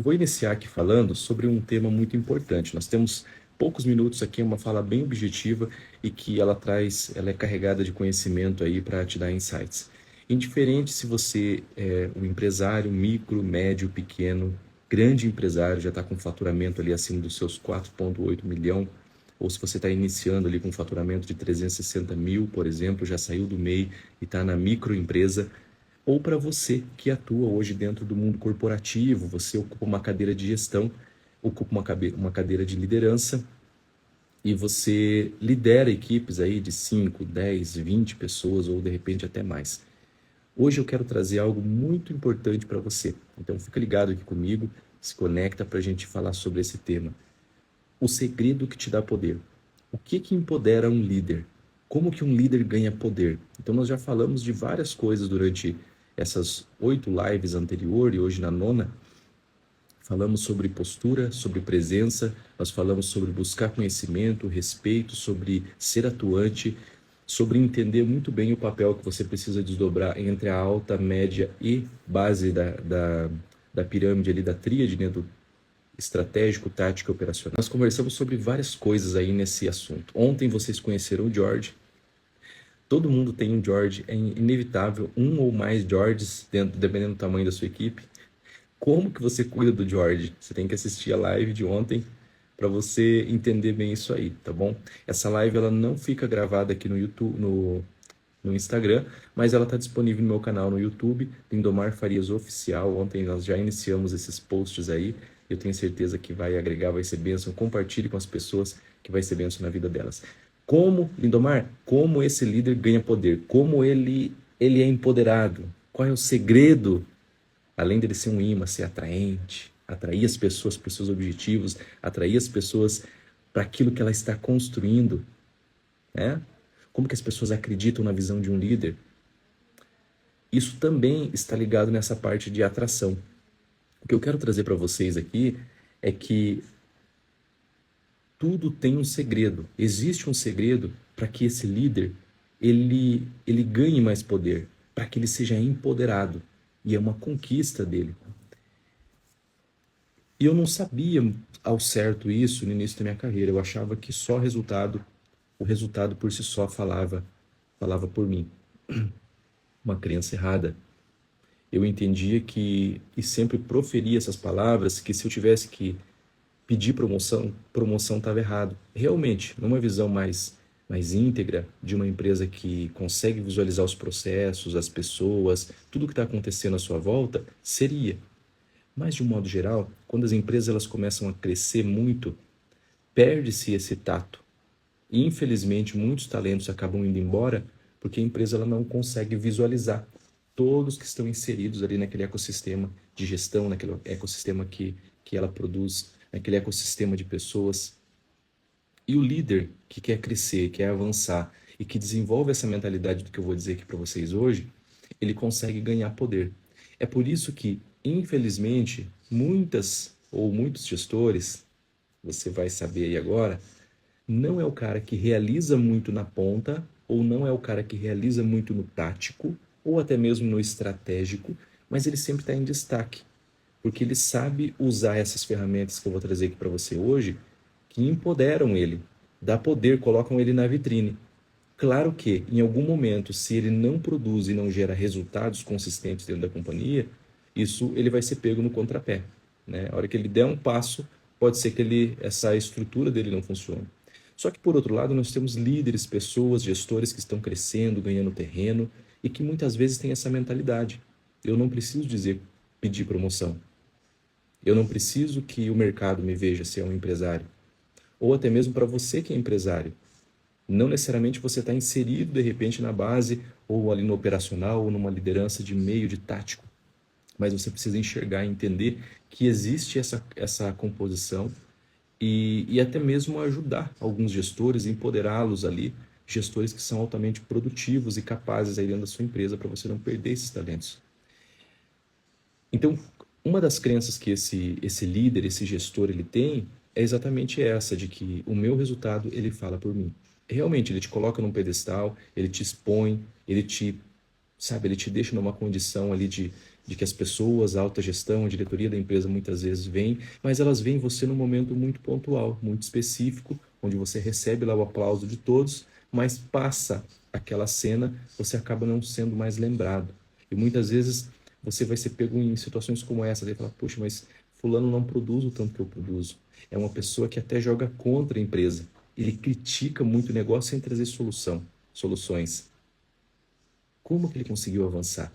vou iniciar aqui falando sobre um tema muito importante. Nós temos poucos minutos aqui, uma fala bem objetiva e que ela é carregada de conhecimento aí para te dar insights. Indiferente se você é um empresário micro, médio, pequeno, grande empresário, já está com faturamento ali acima dos seus 4,8 milhão, ou se você está iniciando ali com um faturamento de 360 mil, por exemplo, já saiu do MEI e está na microempresa, ou para você que atua hoje dentro do mundo corporativo, você ocupa uma cadeira de gestão, ocupa uma cadeira de liderança e você lidera equipes aí de 5, 10, 20 pessoas ou de repente até mais. Hoje eu quero trazer algo muito importante para você, então fica ligado aqui comigo, se conecta para a gente falar sobre esse tema. O segredo que te dá poder. O que empodera um líder? Como que um líder ganha poder? Então nós já falamos de várias coisas durante essas 8 lives anteriores e hoje na 9ª. Falamos sobre postura, sobre presença, nós falamos sobre buscar conhecimento, respeito, sobre ser atuante, sobre entender muito bem o papel que você precisa desdobrar entre a alta, média e base da pirâmide ali, da tríade, né, do estratégico, tático e operacional. Nós conversamos sobre várias coisas aí nesse assunto. Ontem vocês conheceram o George. Todo mundo tem um George, é inevitável, um ou mais Georges, dependendo do tamanho da sua equipe. Como que você cuida do George? Você tem que assistir a live de ontem para você entender bem isso aí, tá bom? Essa live ela não fica gravada aqui no YouTube, no Instagram, mas ela está disponível no meu canal no YouTube, Lindomar Farias Oficial. Ontem nós já iniciamos esses posts aí. Eu tenho certeza que vai agregar, vai ser bênção. Compartilhe com as pessoas que vai ser bênção na vida delas. Como, Lindomar, como esse líder ganha poder? Como ele é empoderado? Qual é o segredo? Além dele ser um imã, ser atraente, atrair as pessoas para os seus objetivos, atrair as pessoas para aquilo que ela está construindo, né? Como que as pessoas acreditam na visão de um líder? Isso também está ligado nessa parte de atração. O que eu quero trazer para vocês aqui é que tudo tem um segredo. Existe um segredo para que esse líder ele ganhe mais poder, para que ele seja empoderado. E é uma conquista dele. E eu não sabia ao certo isso no início da minha carreira. Eu achava que só o resultado por si só falava por mim. Uma crença errada. Eu entendia e sempre proferia essas palavras, que se eu tivesse que pedir promoção estava errado. Realmente, numa visão mais íntegra de uma empresa que consegue visualizar os processos, as pessoas, tudo que está acontecendo à sua volta, seria. Mas, de um modo geral, quando as empresas elas começam a crescer muito, perde-se esse tato. E, infelizmente, muitos talentos acabam indo embora porque a empresa ela não consegue visualizar todos que estão inseridos ali naquele ecossistema de gestão, naquele ecossistema que ela produz, naquele ecossistema de pessoas. E o líder que quer crescer, quer avançar e que desenvolve essa mentalidade do que eu vou dizer aqui para vocês hoje, ele consegue ganhar poder. É por isso que, infelizmente, muitos gestores, você vai saber aí agora, não é o cara que realiza muito na ponta, ou não é o cara que realiza muito no tático, ou até mesmo no estratégico, mas ele sempre está em destaque, porque ele sabe usar essas ferramentas que eu vou trazer aqui para você hoje, que empoderam ele, dá poder, colocam ele na vitrine. Claro que, em algum momento, se ele não produz e não gera resultados consistentes dentro da companhia, isso ele vai ser pego no contrapé, né? A hora que ele der um passo, pode ser que essa estrutura dele não funcione. Só que, por outro lado, nós temos líderes, pessoas, gestores que estão crescendo, ganhando terreno e que muitas vezes têm essa mentalidade. Eu não preciso pedir promoção. Eu não preciso que o mercado me veja se é um empresário. Ou até mesmo para você que é empresário. Não necessariamente você está inserido, de repente, na base, ou ali no operacional, ou numa liderança de meio de tático. Mas você precisa enxergar e entender que existe essa composição e até mesmo ajudar alguns gestores, empoderá-los ali, gestores que são altamente produtivos e capazes aí dentro da sua empresa para você não perder esses talentos. Então, uma das crenças que esse líder, esse gestor, ele tem é exatamente essa, de que o meu resultado, ele fala por mim. Realmente, ele te coloca num pedestal, ele te expõe, ele te deixa numa condição ali de que as pessoas, a alta gestão, a diretoria da empresa muitas vezes vêm, mas elas veem você num momento muito pontual, muito específico, onde você recebe lá o aplauso de todos, mas passa aquela cena, você acaba não sendo mais lembrado. E muitas vezes você vai ser pego em situações como essa, e falar, poxa, mas fulano não produz o tanto que eu produzo. É uma pessoa que até joga contra a empresa. Ele critica muito o negócio sem trazer soluções. Como que ele conseguiu avançar?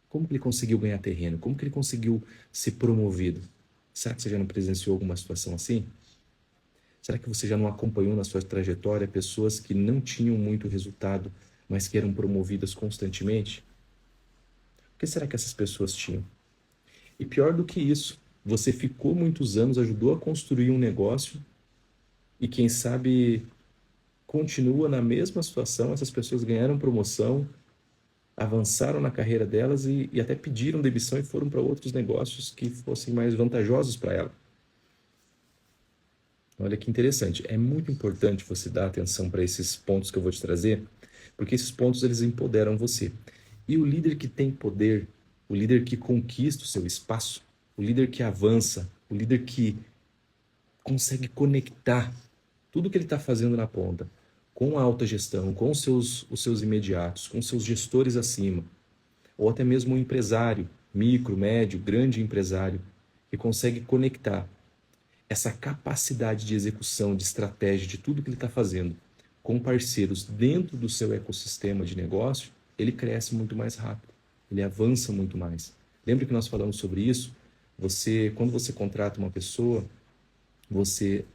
Como que ele conseguiu ganhar terreno? Como que ele conseguiu ser promovido? Será que você já não presenciou alguma situação assim? Será que você já não acompanhou na sua trajetória pessoas que não tinham muito resultado, mas que eram promovidas constantemente? O que será que essas pessoas tinham? E pior do que isso, você ficou muitos anos, ajudou a construir um negócio e quem sabe continua na mesma situação, essas pessoas ganharam promoção, avançaram na carreira delas e até pediram demissão e foram para outros negócios que fossem mais vantajosos para ela. Olha que interessante. É muito importante você dar atenção para esses pontos que eu vou te trazer, porque esses pontos eles empoderam você. E o líder que tem poder, o líder que conquista o seu espaço, o líder que avança, o líder que consegue conectar tudo que ele está fazendo na ponta com a alta gestão, com os seus imediatos, com seus gestores acima, ou até mesmo um empresário, micro, médio, grande empresário, que consegue conectar essa capacidade de execução, de estratégia, de tudo que ele está fazendo com parceiros dentro do seu ecossistema de negócio, ele cresce muito mais rápido, ele avança muito mais. Lembra que nós falamos sobre isso? Quando você contrata uma pessoa, você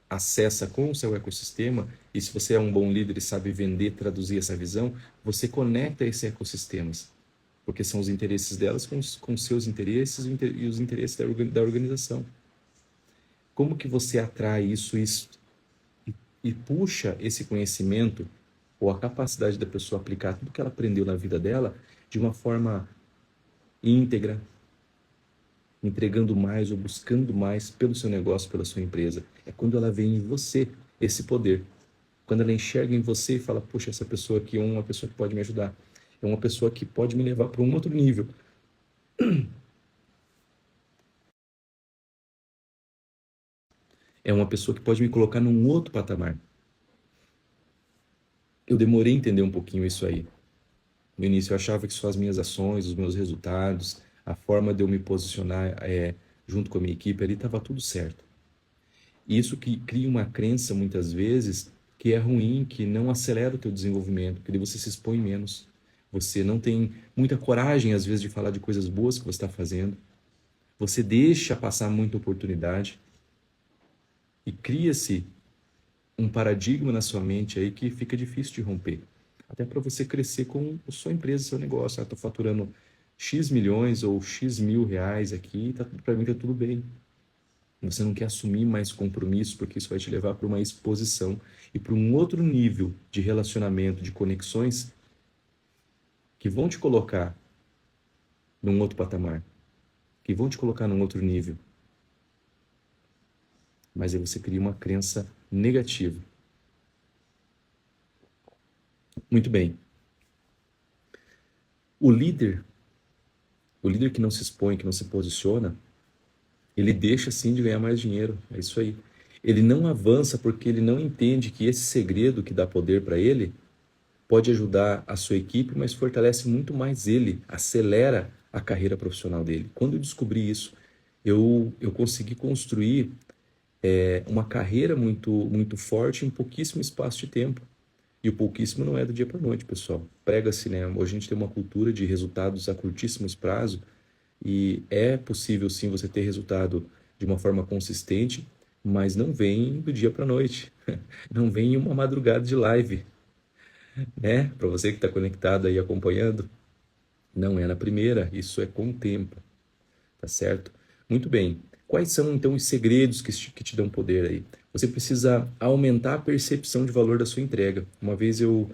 acessa com o seu ecossistema e se você é um bom líder e sabe vender, traduzir essa visão, você conecta esses ecossistemas, porque são os interesses delas com seus interesses e os interesses da organização. Como que você atrai isso e puxa esse conhecimento ou a capacidade da pessoa aplicar tudo que ela aprendeu na vida dela de uma forma íntegra, entregando mais ou buscando mais pelo seu negócio, pela sua empresa. É quando ela vê em você esse poder. Quando ela enxerga em você e fala, poxa, essa pessoa aqui é uma pessoa que pode me ajudar. É uma pessoa que pode me levar para um outro nível. É uma pessoa que pode me colocar num outro patamar. Eu demorei a entender um pouquinho isso aí. No início eu achava que só as minhas ações, os meus resultados, a forma de eu me posicionar junto com a minha equipe ali estava tudo certo. E isso que cria uma crença muitas vezes que é ruim, que não acelera o teu desenvolvimento, que daí você se expõe menos. Você não tem muita coragem às vezes de falar de coisas boas que você está fazendo. Você deixa passar muita oportunidade e cria-se um paradigma na sua mente aí que fica difícil de romper. Até para você crescer com a sua empresa, seu negócio. Estou faturando X milhões ou X mil reais aqui, tá, para mim está tudo bem. Você não quer assumir mais compromisso porque isso vai te levar para uma exposição e para um outro nível de relacionamento, de conexões que vão te colocar num outro patamar, que vão te colocar num outro nível. Mas aí você cria uma crença negativa. Muito bem. O líder que não se expõe, que não se posiciona, ele deixa sim de ganhar mais dinheiro. É isso aí. Ele não avança porque ele não entende que esse segredo que dá poder para ele pode ajudar a sua equipe, mas fortalece muito mais ele, acelera a carreira profissional dele. Quando eu descobri isso, eu consegui construir uma carreira muito forte em pouquíssimo espaço de tempo. E o pouquíssimo não é do dia para a noite, pessoal. Prega-se, né? Hoje a gente tem uma cultura de resultados a curtíssimos prazos e é possível sim você ter resultado de uma forma consistente, mas não vem do dia para a noite. Não vem em uma madrugada de live, né? Para você que está conectado aí acompanhando, não é na primeira, isso é com o tempo, tá certo? Muito bem. Quais são então os segredos que te dão poder aí? Você precisa aumentar a percepção de valor da sua entrega. Uma vez eu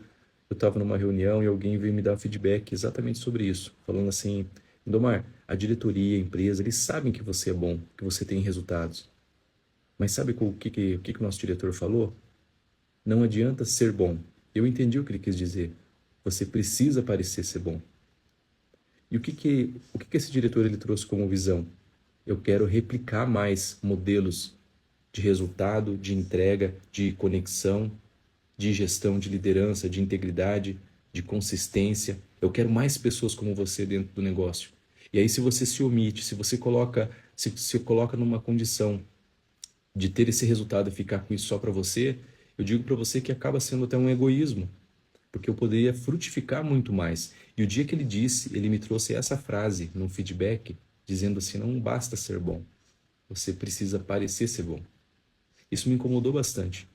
estava numa reunião e alguém veio me dar feedback exatamente sobre isso, falando assim, Indomar, a diretoria, a empresa, eles sabem que você é bom, que você tem resultados. Mas sabe o que o nosso diretor falou? Não adianta ser bom. Eu entendi o que ele quis dizer. Você precisa parecer ser bom. E o que que esse diretor ele trouxe como visão? Eu quero replicar mais modelos de resultado, de entrega, de conexão, de gestão, de liderança, de integridade, de consistência. Eu quero mais pessoas como você dentro do negócio. E aí, se você se omite, se coloca numa condição de ter esse resultado e ficar com isso só para você, eu digo para você que acaba sendo até um egoísmo, porque eu poderia frutificar muito mais. E o dia que ele disse, ele me trouxe essa frase num feedback, dizendo assim: não basta ser bom, você precisa parecer ser bom. Isso me incomodou bastante,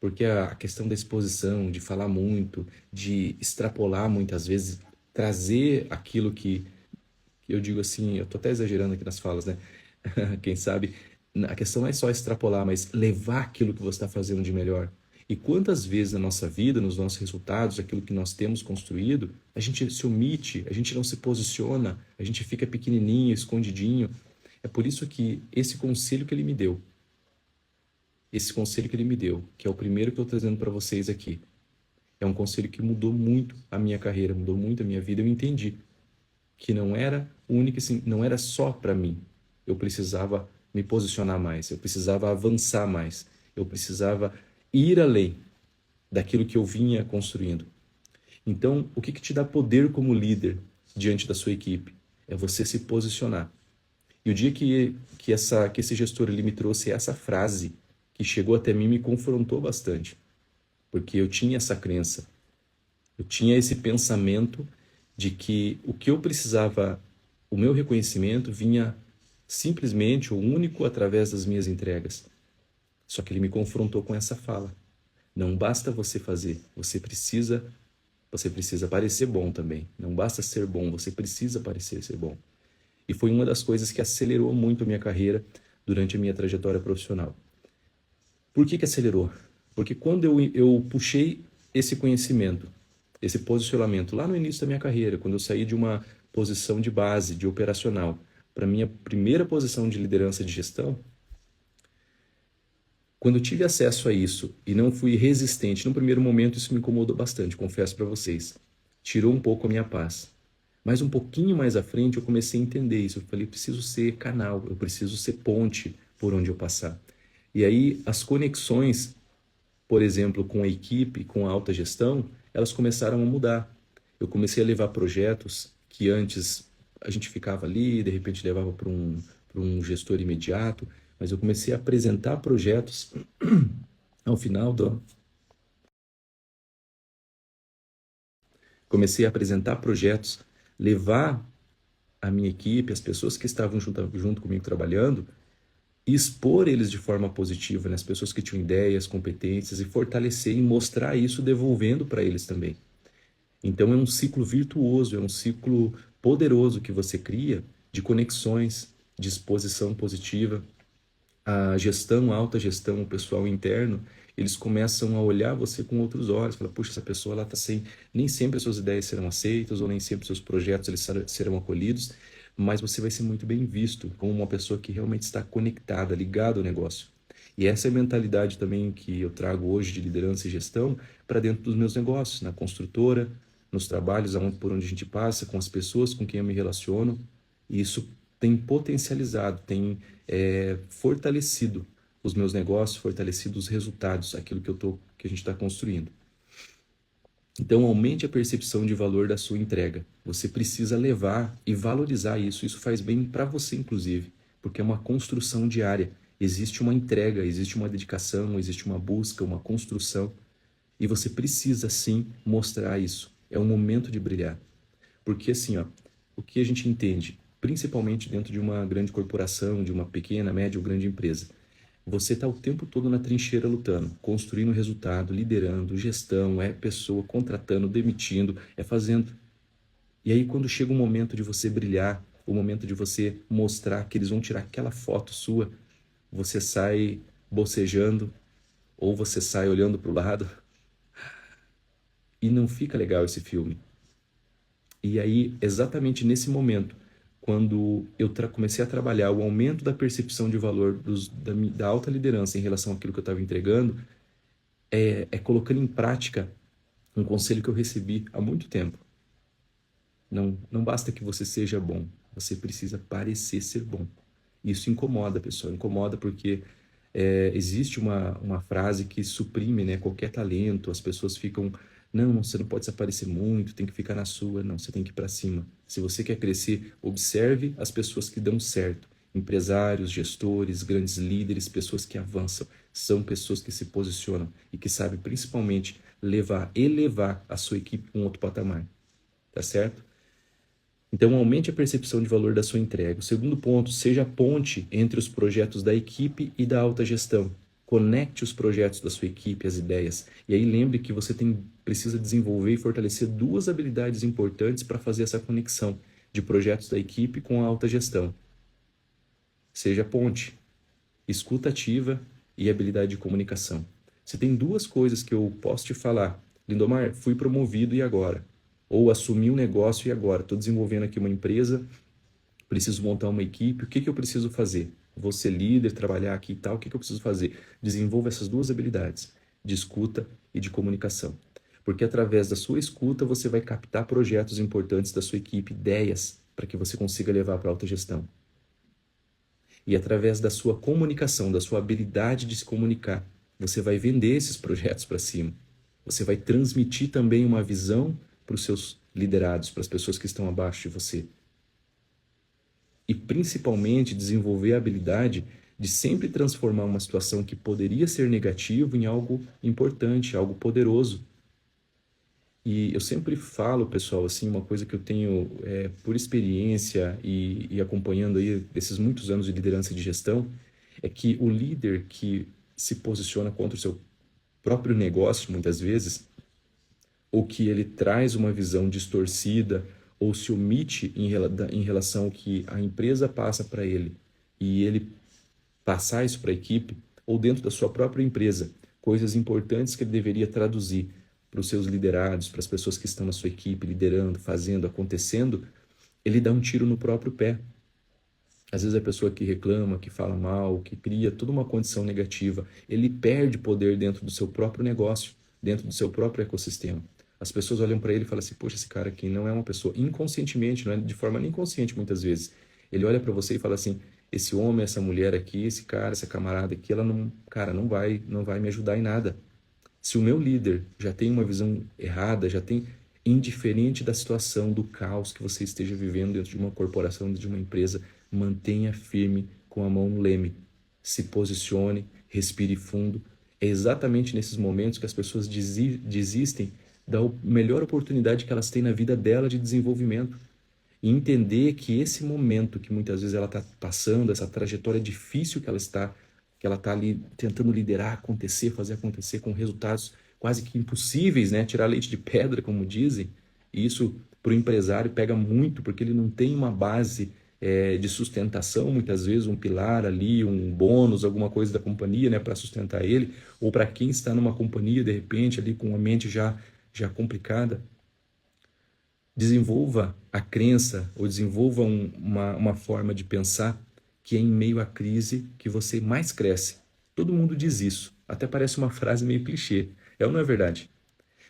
porque a questão da exposição, de falar muito, de extrapolar muitas vezes, trazer aquilo que eu digo assim, eu tô até exagerando aqui nas falas, né? Quem sabe, a questão não é só extrapolar, mas levar aquilo que você está fazendo de melhor. E quantas vezes na nossa vida, nos nossos resultados, aquilo que nós temos construído, a gente se omite, a gente não se posiciona, a gente fica pequenininho, escondidinho. É por isso que esse conselho que ele me deu, que é o primeiro que eu estou trazendo para vocês aqui, é um conselho que mudou muito a minha carreira, mudou muito a minha vida. Eu entendi que não era única, assim, não era só para mim. Eu precisava me posicionar mais, eu precisava avançar mais, eu precisava ir além daquilo que eu vinha construindo. Então, o que que te dá poder como líder diante da sua equipe? É você se posicionar. E o dia que esse gestor ele me trouxe essa frase, que chegou até mim, me confrontou bastante, porque eu tinha essa crença, eu tinha esse pensamento de que o que eu precisava, o meu reconhecimento vinha simplesmente ou único através das minhas entregas. Só que ele me confrontou com essa fala. Não basta você fazer, você precisa parecer bom também. Não basta ser bom, você precisa parecer ser bom. E foi uma das coisas que acelerou muito a minha carreira durante a minha trajetória profissional. Por que que acelerou? Porque quando eu puxei esse conhecimento, esse posicionamento lá no início da minha carreira, quando eu saí de uma posição de base, de operacional, para minha primeira posição de liderança de gestão, quando eu tive acesso a isso e não fui resistente, no primeiro momento isso me incomodou bastante, confesso para vocês. Tirou um pouco a minha paz. Mas um pouquinho mais à frente eu comecei a entender isso. Eu falei, eu preciso ser canal, eu preciso ser ponte por onde eu passar. E aí as conexões, por exemplo, com a equipe, com a alta gestão, elas começaram a mudar. Eu comecei a levar projetos que antes a gente ficava ali, de repente levava para um gestor imediato, mas eu comecei a apresentar projetos ao final do, comecei a apresentar projetos, levar a minha equipe, as pessoas que estavam junto comigo trabalhando, e expor eles de forma positiva, né? As pessoas que tinham ideias, competências, e fortalecer e mostrar isso, devolvendo para eles também. Então é um ciclo virtuoso, é um ciclo poderoso que você cria de conexões, de exposição positiva. A gestão, a alta gestão, o pessoal interno, eles começam a olhar você com outros olhos, fala, puxa, essa pessoa ela tá sem, nem sempre as suas ideias serão aceitas ou nem sempre os seus projetos eles serão acolhidos, mas você vai ser muito bem visto como uma pessoa que realmente está conectada, ligada ao negócio. E essa é a mentalidade também que eu trago hoje de liderança e gestão para dentro dos meus negócios, na construtora, nos trabalhos por onde a gente passa, com as pessoas com quem eu me relaciono. E isso tem potencializado, tem fortalecido os meus negócios, fortalecido os resultados, aquilo que a gente está construindo. Então, aumente a percepção de valor da sua entrega. Você precisa levar e valorizar isso. Isso faz bem para você, inclusive, porque é uma construção diária. Existe uma entrega, existe uma dedicação, existe uma busca, uma construção. E você precisa, sim, mostrar isso. É um momento de brilhar. Porque, assim, ó, o que a gente entende, principalmente dentro de uma grande corporação, de uma pequena, média ou grande empresa, você está o tempo todo na trincheira lutando, construindo resultado, liderando, gestão, é pessoa, contratando, demitindo, é fazendo. E aí quando chega o momento de você brilhar, o momento de você mostrar que eles vão tirar aquela foto sua, você sai bocejando ou você sai olhando para o lado e não fica legal esse filme. E aí, exatamente nesse momento, quando eu comecei a trabalhar o aumento da percepção de valor da alta liderança em relação àquilo que eu estava entregando, é colocando em prática um conselho que eu recebi há muito tempo. Não basta que você seja bom, você precisa parecer ser bom. Isso incomoda, pessoal, incomoda porque existe uma frase que suprime, né, qualquer talento, as pessoas ficam, não, você não pode se aparecer muito, tem que ficar na sua, não, você tem que ir para cima. Se você quer crescer, observe as pessoas que dão certo. Empresários, gestores, grandes líderes, pessoas que avançam, são pessoas que se posicionam e que sabem principalmente elevar a sua equipe para um outro patamar, tá certo? Então, aumente a percepção de valor da sua entrega. O segundo ponto, seja a ponte entre os projetos da equipe e da alta gestão. Conecte os projetos da sua equipe, as ideias. E aí lembre que você precisa desenvolver e fortalecer duas habilidades importantes para fazer essa conexão de projetos da equipe com a alta gestão. Seja a ponte, escuta ativa e habilidade de comunicação. Você tem duas coisas que eu posso te falar. Lindomar, fui promovido e agora? Ou assumi um negócio e agora? Estou desenvolvendo aqui uma empresa, preciso montar uma equipe, o que eu preciso fazer? Vou ser líder, trabalhar aqui e tal, o que eu preciso fazer? Desenvolva essas duas habilidades, de escuta e de comunicação. Porque através da sua escuta você vai captar projetos importantes da sua equipe, ideias, para que você consiga levar para a alta gestão. E através da sua comunicação, da sua habilidade de se comunicar, você vai vender esses projetos para cima. Você vai transmitir também uma visão para os seus liderados, para as pessoas que estão abaixo de você. E principalmente desenvolver a habilidade de sempre transformar uma situação que poderia ser negativa em algo importante, algo poderoso. E eu sempre falo, pessoal, assim, uma coisa que eu tenho por experiência e acompanhando aí desses muitos anos de liderança e de gestão, é que o líder que se posiciona contra o seu próprio negócio, muitas vezes, ou que ele traz uma visão distorcida ou se omite em relação ao que a empresa passa para ele e ele passar isso para a equipe, ou dentro da sua própria empresa, coisas importantes que ele deveria traduzir para os seus liderados, para as pessoas que estão na sua equipe, liderando, fazendo, acontecendo, ele dá um tiro no próprio pé. Às vezes a pessoa que reclama, que fala mal, que cria toda uma condição negativa, ele perde poder dentro do seu próprio negócio, dentro do seu próprio ecossistema. As pessoas olham para ele e falam assim, poxa, esse cara aqui não é uma pessoa, inconscientemente, não é de forma inconsciente muitas vezes. Ele olha para você e fala assim, esse homem, essa mulher aqui, esse cara, essa camarada aqui, ela não, cara, não vai me ajudar em nada. Se o meu líder já tem uma visão errada, já tem, indiferente da situação, do caos que você esteja vivendo dentro de uma corporação, dentro de uma empresa, mantenha firme com a mão no leme. Se posicione, respire fundo. É exatamente nesses momentos que as pessoas desistem da melhor oportunidade que elas têm na vida dela de desenvolvimento. E entender que esse momento que muitas vezes ela está passando, essa trajetória difícil que ela está ali tentando liderar, acontecer, fazer acontecer com resultados quase que impossíveis, né? Tirar leite de pedra, como dizem. E isso para o empresário pega muito, porque ele não tem uma base de sustentação, muitas vezes um pilar ali, um bônus, alguma coisa da companhia, né, para sustentar ele, ou para quem está numa companhia, de repente, ali com a mente já complicada. Desenvolva a crença ou desenvolva uma forma de pensar que é em meio à crise que você mais cresce. Todo mundo diz isso. Até parece uma frase meio clichê. É ou não é verdade?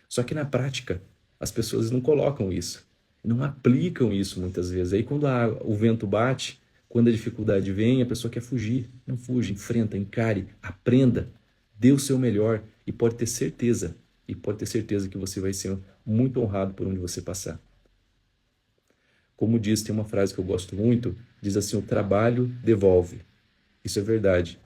Só que na prática, as pessoas não colocam isso. Não aplicam isso muitas vezes. Aí quando o vento bate, quando a dificuldade vem, a pessoa quer fugir. Não fuja, enfrenta, encare, aprenda, dê o seu melhor e pode ter certeza que você vai ser muito honrado por onde você passar. Como diz, tem uma frase que eu gosto muito, diz assim, o trabalho devolve. Isso é verdade.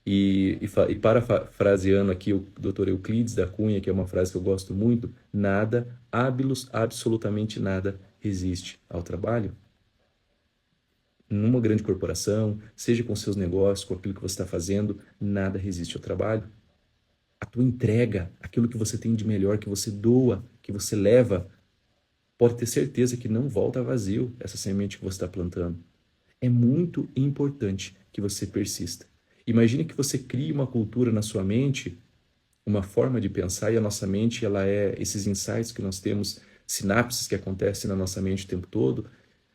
E parafraseando aqui o Dr. Euclides da Cunha, que é uma frase que eu gosto muito, nada, absolutamente nada, resiste ao trabalho. Numa grande corporação, seja com seus negócios, com aquilo que você está fazendo, nada resiste ao trabalho. A tua entrega, aquilo que você tem de melhor, que você doa, que você leva, pode ter certeza que não volta vazio essa semente que você está plantando. É muito importante que você persista. Imagine que você crie uma cultura na sua mente, uma forma de pensar, e a nossa mente, ela é esses insights que nós temos, sinapses que acontecem na nossa mente o tempo todo.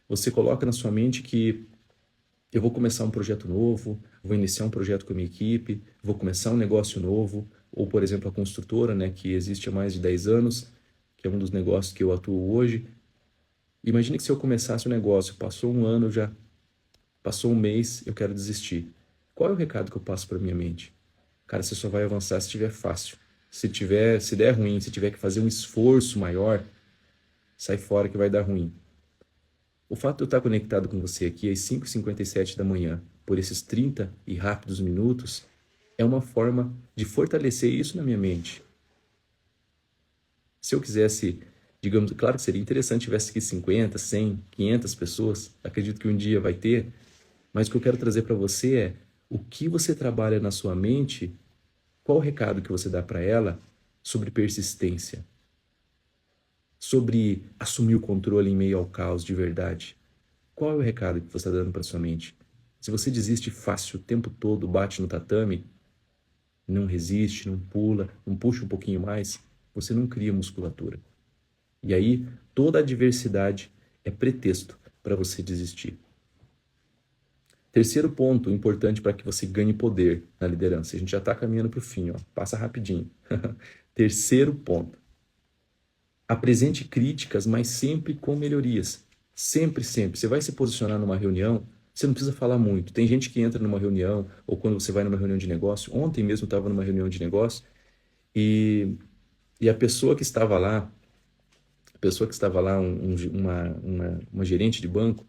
Você coloca na sua mente que eu vou começar um projeto novo, vou iniciar um projeto com a minha equipe, vou começar um negócio novo, ou, por exemplo, a construtora, né, que existe há mais de 10 anos, que é um dos negócios que eu atuo hoje. Imagine que se eu começasse o negócio, passou um ano já, passou um mês, eu quero desistir. Qual é o recado que eu passo para minha mente? Cara, você só vai avançar se tiver fácil. Se der ruim, se tiver que fazer um esforço maior, sai fora que vai dar ruim. O fato de eu estar conectado com você aqui às 5h57 da manhã, por esses 30 e rápidos minutos, é uma forma de fortalecer isso na minha mente. Se eu quisesse, digamos, claro que seria interessante se tivesse aqui 50, 100, 500 pessoas, acredito que um dia vai ter, mas o que eu quero trazer para você é o que você trabalha na sua mente, qual o recado que você dá para ela sobre persistência, sobre assumir o controle em meio ao caos de verdade. Qual é o recado que você está dando para sua mente? Se você desiste fácil o tempo todo, bate no tatame, não resiste, não pula, não puxa um pouquinho mais, você não cria musculatura. E aí, toda adversidade é pretexto para você desistir. Terceiro ponto importante para que você ganhe poder na liderança. A gente já está caminhando para o fim, ó. Passa rapidinho. Terceiro ponto. Apresente críticas, mas sempre com melhorias. Sempre, sempre. Você vai se posicionar numa reunião, você não precisa falar muito. Tem gente que entra numa reunião, ou quando você vai numa reunião de negócio. Ontem mesmo eu estava numa reunião de negócio e, e a pessoa que estava lá, uma gerente de banco,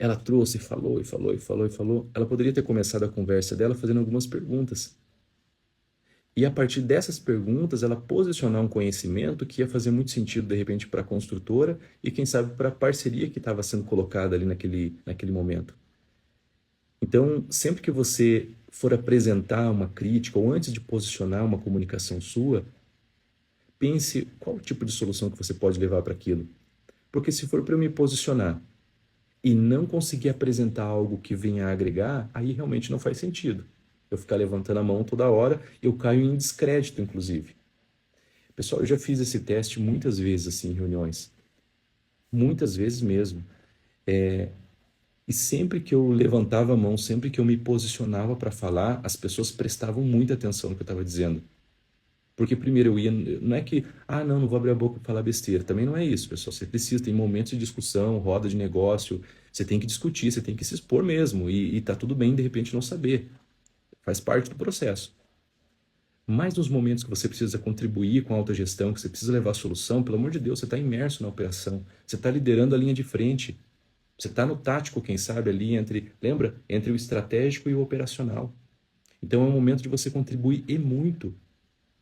ela trouxe, falou e falou e falou e falou. Ela poderia ter começado a conversa dela fazendo algumas perguntas. E a partir dessas perguntas, ela posicionar um conhecimento que ia fazer muito sentido, de repente, para a construtora e, quem sabe, para a parceria que estava sendo colocada ali naquele momento. Então, sempre que você for apresentar uma crítica ou antes de posicionar uma comunicação sua, pense qual o tipo de solução que você pode levar para aquilo. Porque se for para eu me posicionar e não conseguir apresentar algo que venha a agregar, aí realmente não faz sentido. Eu ficar levantando a mão toda hora, eu caio em descrédito, inclusive. Pessoal, eu já fiz esse teste muitas vezes, assim, em reuniões. Muitas vezes mesmo. E sempre que eu levantava a mão, sempre que eu me posicionava para falar, as pessoas prestavam muita atenção no que eu estava dizendo. Porque primeiro eu ia, não é que, não vou abrir a boca e falar besteira. Também não é isso, pessoal. Você precisa, tem momentos de discussão, roda de negócio, você tem que discutir, você tem que se expor mesmo. E tá tudo bem, de repente, não saber. Faz parte do processo. Mas nos momentos que você precisa contribuir com a autogestão, que você precisa levar a solução, pelo amor de Deus, você está imerso na operação. Você está liderando a linha de frente. Você está no tático, quem sabe, ali lembra? Entre o estratégico e o operacional. Então é um momento de você contribuir e muito.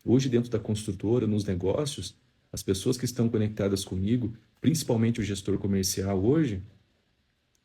Hoje, dentro da construtora, nos negócios, as pessoas que estão conectadas comigo, principalmente o gestor comercial hoje,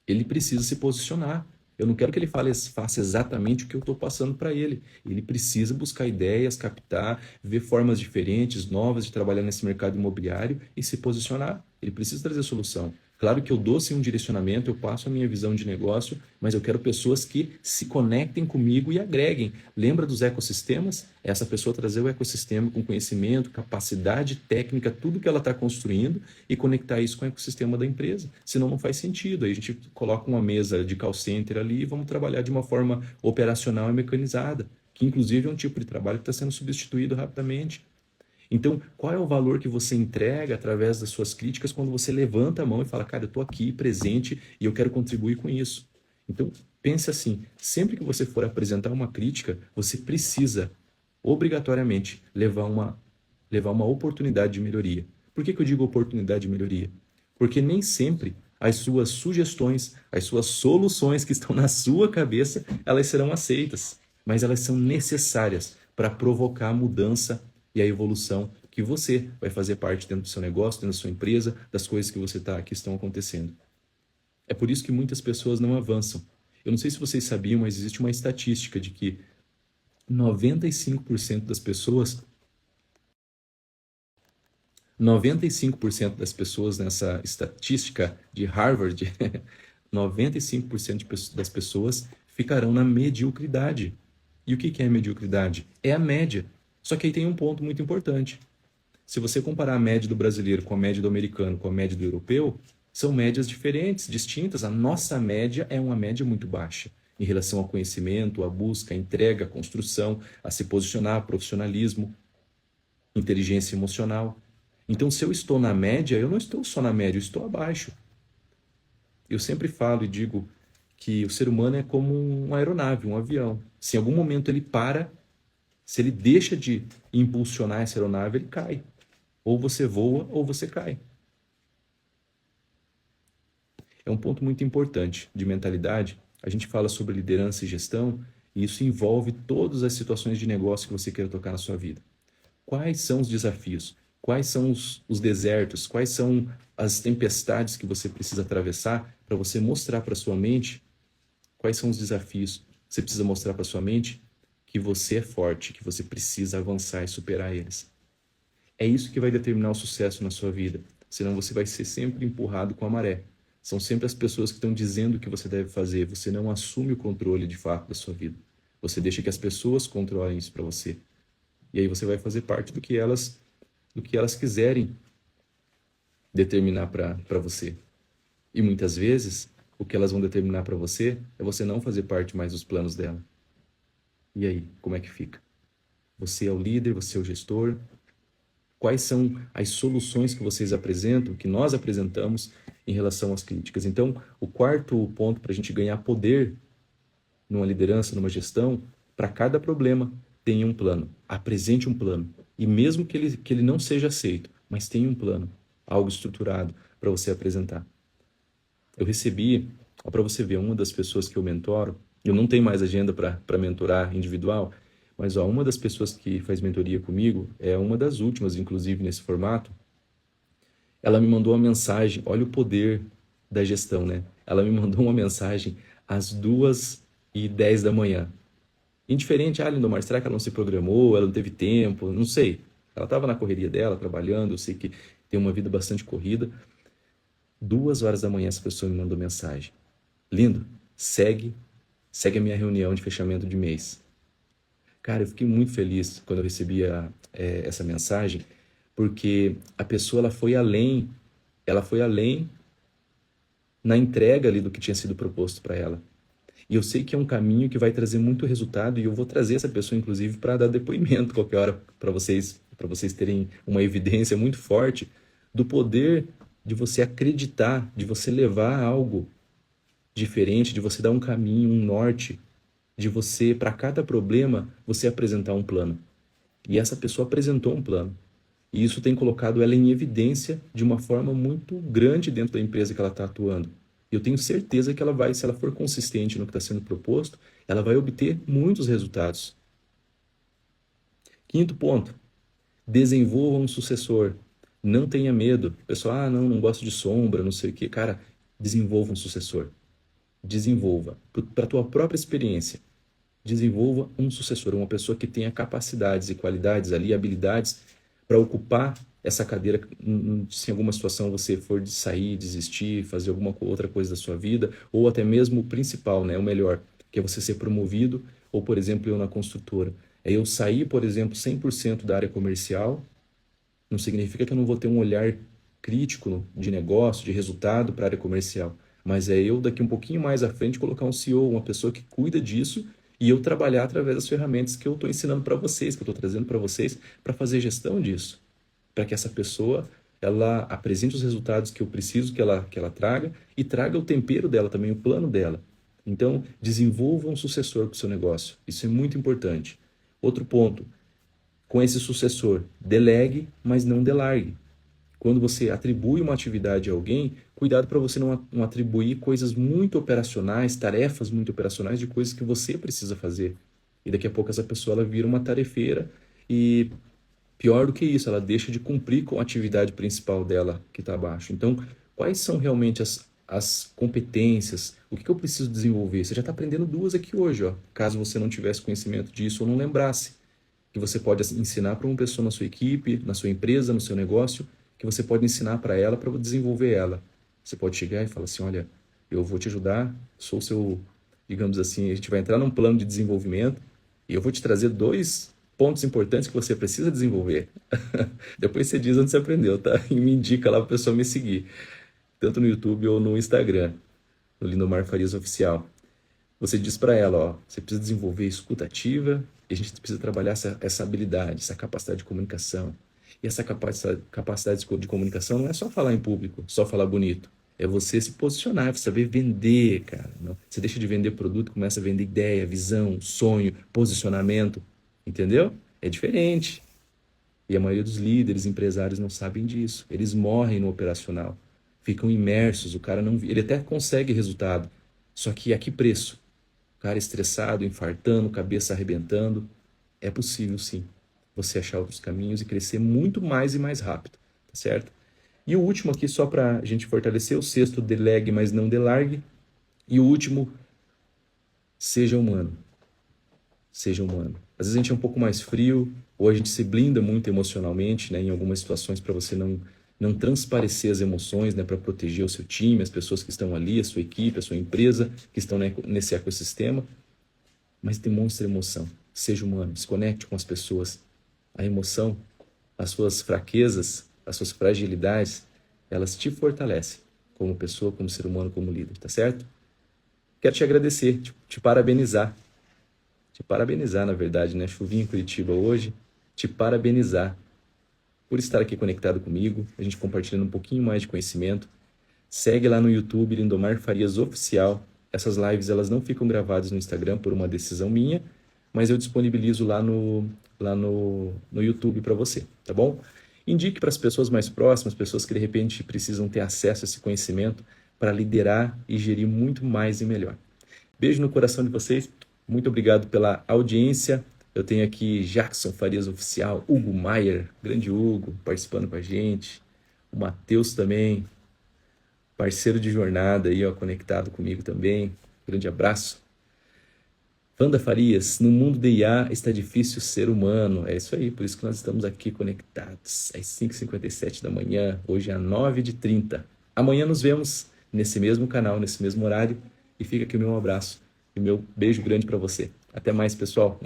ele precisa se posicionar. Eu não quero que ele faça exatamente o que eu estou passando para ele. Ele precisa buscar ideias, captar, ver formas diferentes, novas de trabalhar nesse mercado imobiliário e se posicionar. Ele precisa trazer solução. Claro que eu dou sim um direcionamento, eu passo a minha visão de negócio, mas eu quero pessoas que se conectem comigo e agreguem. Lembra dos ecossistemas? Essa pessoa trazer o ecossistema com conhecimento, capacidade técnica, tudo que ela está construindo e conectar isso com o ecossistema da empresa. Senão não faz sentido. Aí a gente coloca uma mesa de call center ali e vamos trabalhar de uma forma operacional e mecanizada, que inclusive é um tipo de trabalho que está sendo substituído rapidamente. Então, qual é o valor que você entrega através das suas críticas quando você levanta a mão e fala, cara, eu estou aqui presente e eu quero contribuir com isso? Então, pense assim, sempre que você for apresentar uma crítica, você precisa, obrigatoriamente, levar uma oportunidade de melhoria. Por que eu digo oportunidade de melhoria? Porque nem sempre as suas sugestões, as suas soluções que estão na sua cabeça, elas serão aceitas, mas elas são necessárias para provocar a mudança e a evolução que você vai fazer parte dentro do seu negócio, dentro da sua empresa, das coisas que estão acontecendo. É por isso que muitas pessoas não avançam. Eu não sei se vocês sabiam, mas existe uma estatística de que 95% das pessoas 95% das pessoas nessa estatística de Harvard, 95% das pessoas ficarão na mediocridade. E o que é mediocridade? É a média. Só que aí tem um ponto muito importante. Se você comparar a média do brasileiro com a média do americano, com a média do europeu, são médias diferentes, distintas. A nossa média é uma média muito baixa em relação ao conhecimento, à busca, à entrega, à construção, a se posicionar, profissionalismo, inteligência emocional. Então, se eu estou na média, eu não estou só na média, eu estou abaixo. Eu sempre falo e digo que o ser humano é como uma aeronave, um avião. Se em algum momento ele para, se ele deixa de impulsionar essa aeronave, ele cai. Ou você voa ou você cai. É um ponto muito importante de mentalidade. A gente fala sobre liderança e gestão, e isso envolve todas as situações de negócio que você queira tocar na sua vida. Quais são os desafios? Quais são os desertos? Quais são as tempestades que você precisa atravessar para você mostrar para sua mente quais são os desafios? Você precisa mostrar para sua mente que você é forte, que você precisa avançar e superar eles. É isso que vai determinar o sucesso na sua vida. Senão você vai ser sempre empurrado com a maré. São sempre as pessoas que estão dizendo o que você deve fazer. Você não assume o controle de fato da sua vida. Você deixa que as pessoas controlem isso para você. E aí você vai fazer parte do que elas quiserem determinar para você. E muitas vezes, o que elas vão determinar para você é você não fazer parte mais dos planos dela. E aí, como é que fica? Você é o líder, você é o gestor. Quais são as soluções que vocês apresentam, que nós apresentamos em relação às críticas? Então, o quarto ponto para a gente ganhar poder numa liderança, numa gestão, para cada problema, tenha um plano. Apresente um plano. E mesmo que ele não seja aceito, mas tenha um plano, algo estruturado para você apresentar. Eu recebi, para você ver, uma das pessoas que eu mentoro, eu não tenho mais agenda para mentorar individual, mas uma das pessoas que faz mentoria comigo, é uma das últimas, inclusive, nesse formato, ela me mandou uma mensagem, olha o poder da gestão, né? Ela me mandou uma mensagem às 2h10 da manhã. Indiferente, Lindomar, será que ela não se programou, ela não teve tempo? Não sei. Ela estava na correria dela, trabalhando, eu sei que tem uma vida bastante corrida. 2h da manhã essa pessoa me mandou mensagem. Lindo, segue a minha reunião de fechamento de mês. Cara, eu fiquei muito feliz quando eu recebi essa mensagem, porque a pessoa ela foi além na entrega ali do que tinha sido proposto para ela. E eu sei que é um caminho que vai trazer muito resultado e eu vou trazer essa pessoa, inclusive, para dar depoimento qualquer hora para vocês terem uma evidência muito forte do poder de você acreditar, de você levar algo diferente, de você dar um caminho, um norte, de você, para cada problema, você apresentar um plano. E essa pessoa apresentou um plano. E isso tem colocado ela em evidência de uma forma muito grande dentro da empresa que ela está atuando. E eu tenho certeza que ela vai, se ela for consistente no que está sendo proposto, ela vai obter muitos resultados. Quinto ponto, desenvolva um sucessor. Não tenha medo. O pessoal, não gosto de sombra, não sei o quê. Cara, desenvolva um sucessor. Desenvolva. Para a tua própria experiência, desenvolva um sucessor, uma pessoa que tenha capacidades e qualidades ali, habilidades para ocupar essa cadeira, se em alguma situação você for de sair, desistir, fazer alguma outra coisa da sua vida, ou até mesmo o principal, né, o melhor, que é você ser promovido, ou por exemplo, eu na construtora. É eu sair, por exemplo, 100% da área comercial, não significa que eu não vou ter um olhar crítico de negócio, de resultado para a área comercial, mas é eu daqui um pouquinho mais à frente colocar um CEO, uma pessoa que cuida disso e eu trabalhar através das ferramentas que eu estou ensinando para vocês, que eu estou trazendo para vocês, para fazer gestão disso, para que essa pessoa ela apresente os resultados que eu preciso que ela traga e traga o tempero dela também, o plano dela. Então, desenvolva um sucessor para o seu negócio. Isso é muito importante. Outro ponto, com esse sucessor, delegue, mas não delargue. Quando você atribui uma atividade a alguém, cuidado para você não atribuir coisas muito operacionais, tarefas muito operacionais de coisas que você precisa fazer. E daqui a pouco essa pessoa ela vira uma tarefeira e pior do que isso, ela deixa de cumprir com a atividade principal dela que está abaixo. Então, quais são realmente as competências? O que eu preciso desenvolver? Você já está aprendendo duas aqui hoje, ó, caso você não tivesse conhecimento disso ou não lembrasse. Que você pode ensinar para uma pessoa na sua equipe, na sua empresa, no seu negócio, que você pode ensinar para ela, para desenvolver ela. Você pode chegar e falar assim, olha, eu vou te ajudar, sou seu, digamos assim, a gente vai entrar num plano de desenvolvimento e eu vou te trazer 2 pontos importantes que você precisa desenvolver. Depois você diz onde você aprendeu, tá? E me indica lá para a pessoa me seguir, tanto no YouTube ou no Instagram, no Lindomar Farias Oficial. Você diz para ela, ó, você precisa desenvolver escuta ativa e a gente precisa trabalhar essa habilidade, essa capacidade de comunicação. E essa capacidade de comunicação não é só falar em público, só falar bonito. É você se posicionar, saber vender, cara. Não. Você deixa de vender produto, começa a vender ideia, visão, sonho, posicionamento. Entendeu? É diferente. E a maioria dos líderes, empresários não sabem disso. Eles morrem no operacional. Ficam imersos, o cara não, ele até consegue resultado. Só que a que preço? O cara estressado, infartando, cabeça arrebentando. É possível sim você achar outros caminhos e crescer muito mais e mais rápido, tá certo? E o último aqui, só para a gente fortalecer, o sexto, delegue, mas não delargue. E o último, seja humano. Seja humano. Às vezes a gente é um pouco mais frio, ou a gente se blinda muito emocionalmente, né, em algumas situações para você não transparecer as emoções, né, para proteger o seu time, as pessoas que estão ali, a sua equipe, a sua empresa, que estão nesse ecossistema. Mas demonstre emoção. Seja humano, se conecte com as pessoas. A emoção, as suas fraquezas, as suas fragilidades, elas te fortalecem como pessoa, como ser humano, como líder, tá certo? Quero te agradecer, te parabenizar. Te parabenizar, na verdade, né? Chuvinha em Curitiba hoje. Te parabenizar por estar aqui conectado comigo, a gente compartilhando um pouquinho mais de conhecimento. Segue lá no YouTube, Lindomar Farias Oficial. Essas lives elas não ficam gravadas no Instagram por uma decisão minha, mas eu disponibilizo lá no YouTube para você, tá bom? Indique para as pessoas mais próximas, pessoas que de repente precisam ter acesso a esse conhecimento para liderar e gerir muito mais e melhor. Beijo no coração de vocês, muito obrigado pela audiência. Eu tenho aqui Jackson Farias Oficial, Hugo Maier, grande Hugo, participando com a gente. O Matheus também, parceiro de jornada aí, ó, conectado comigo também. Grande abraço. Wanda Farias, no mundo de IA está difícil ser humano. É isso aí, por isso que nós estamos aqui conectados. Às 5h57 da manhã, hoje é 9h30. Amanhã nos vemos nesse mesmo canal, nesse mesmo horário. E fica aqui o meu abraço e o meu beijo grande para você. Até mais, pessoal.